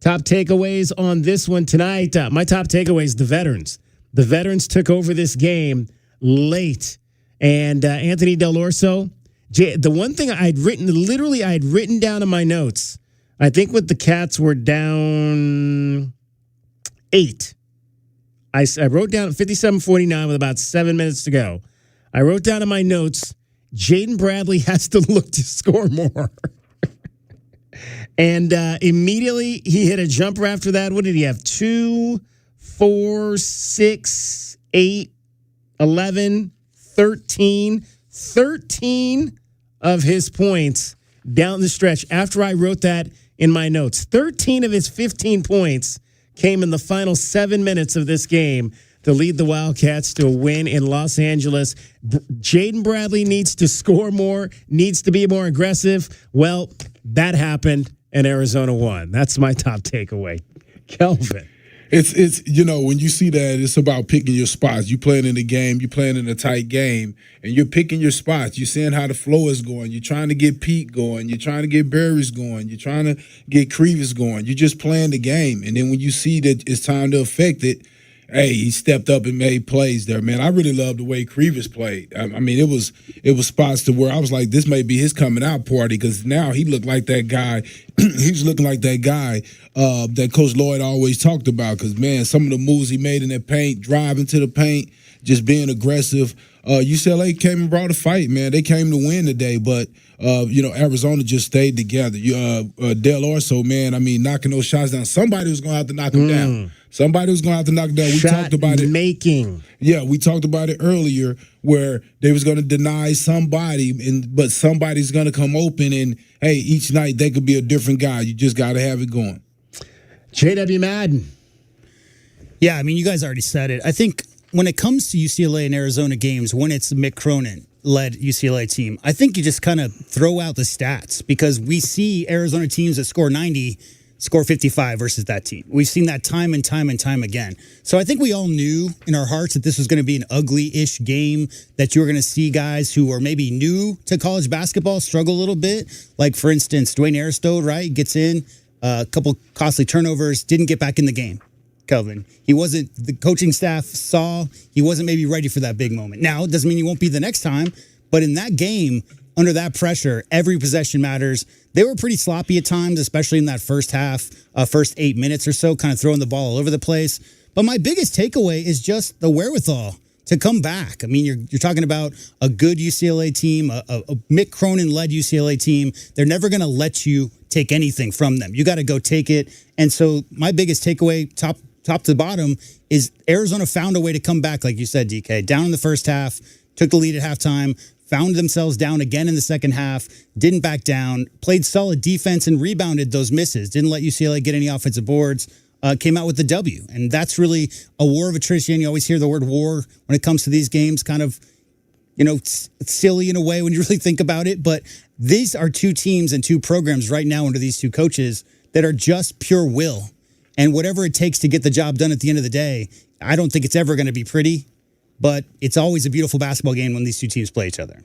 Top takeaways on this one tonight. My top takeaway is the veterans. The veterans took over this game late. And Anthony Del Orso, the one thing I had written down in my notes, I think when the Cats were down 8, I wrote down 57-49 with about 7 minutes to go. I wrote down in my notes, Jaden Bradley has to look to score more. And immediately he hit a jumper after that. What did he have? 2, 4, 6, 8, 11, 13. 13 of his points down the stretch. After I wrote that in my notes, 13 of his 15 points came in the final 7 minutes of this game to lead the Wildcats to a win in Los Angeles. Jaden Bradley needs to score more, needs to be more aggressive. Well, that happened, and Arizona won. That's my top takeaway. Kelvin. It's when you see that, it's about picking your spots. You playing in a game, you playing in a tight game, and you're picking your spots. You're seeing how the flow is going. You're trying to get Pete going. You're trying to get Berries going. You're trying to get Crevis going. You're just playing the game. And then when you see that it's time to affect it, hey, he stepped up and made plays there, man. I really love the way Crevis played. I mean, it was spots to where I was like, this may be his coming out party, because now he looked like that guy. He's looking like that guy that Coach Lloyd always talked about, because, man, some of the moves he made in that paint, driving to the paint, just being aggressive. UCLA came and brought a fight, man. They came to win today, but Arizona just stayed together. Del Orso, man, I mean, knocking those shots down. Somebody was going to have to knock him down. Somebody was going to have to knock him down. We talked about it. Making. Yeah, we talked about it earlier, where they was going to deny somebody, but somebody's going to come open, and, hey, each night they could be a different guy. You just got to have it going. J.W. Madden. Yeah, I mean, you guys already said it. I think when it comes to UCLA and Arizona games, when it's Mick Cronin-led UCLA team, I think you just kind of throw out the stats, because we see Arizona teams that score 90 score 55 versus that team. We've seen that time and time and time again. So I think we all knew in our hearts that this was going to be an ugly-ish game, that you were going to see guys who are maybe new to college basketball struggle a little bit. Like, for instance, Dwayne Aristode, right, gets in, a couple costly turnovers, didn't get back in the game. Kelvin, the coaching staff saw he wasn't maybe ready for that big moment. Now, it doesn't mean he won't be the next time, but in that game, under that pressure, every possession matters. They were pretty sloppy at times, especially in that first half, first 8 minutes or so, kind of throwing the ball all over the place. But my biggest takeaway is just the wherewithal to come back. I mean, you're talking about a good UCLA team, a Mick Cronin-led UCLA team. They're never going to let you take anything from them. You got to go take it. And so my biggest takeaway, top to bottom, is Arizona found a way to come back, like you said, DK, down in the first half, took the lead at halftime, found themselves down again in the second half, didn't back down, played solid defense and rebounded those misses, didn't let UCLA get any offensive boards, came out with the W. And that's really a war of attrition. You always hear the word war when it comes to these games, kind of, it's silly in a way when you really think about it. But these are two teams and two programs right now under these two coaches that are just pure will. And whatever it takes to get the job done at the end of the day, I don't think it's ever going to be pretty, but it's always a beautiful basketball game when these two teams play each other.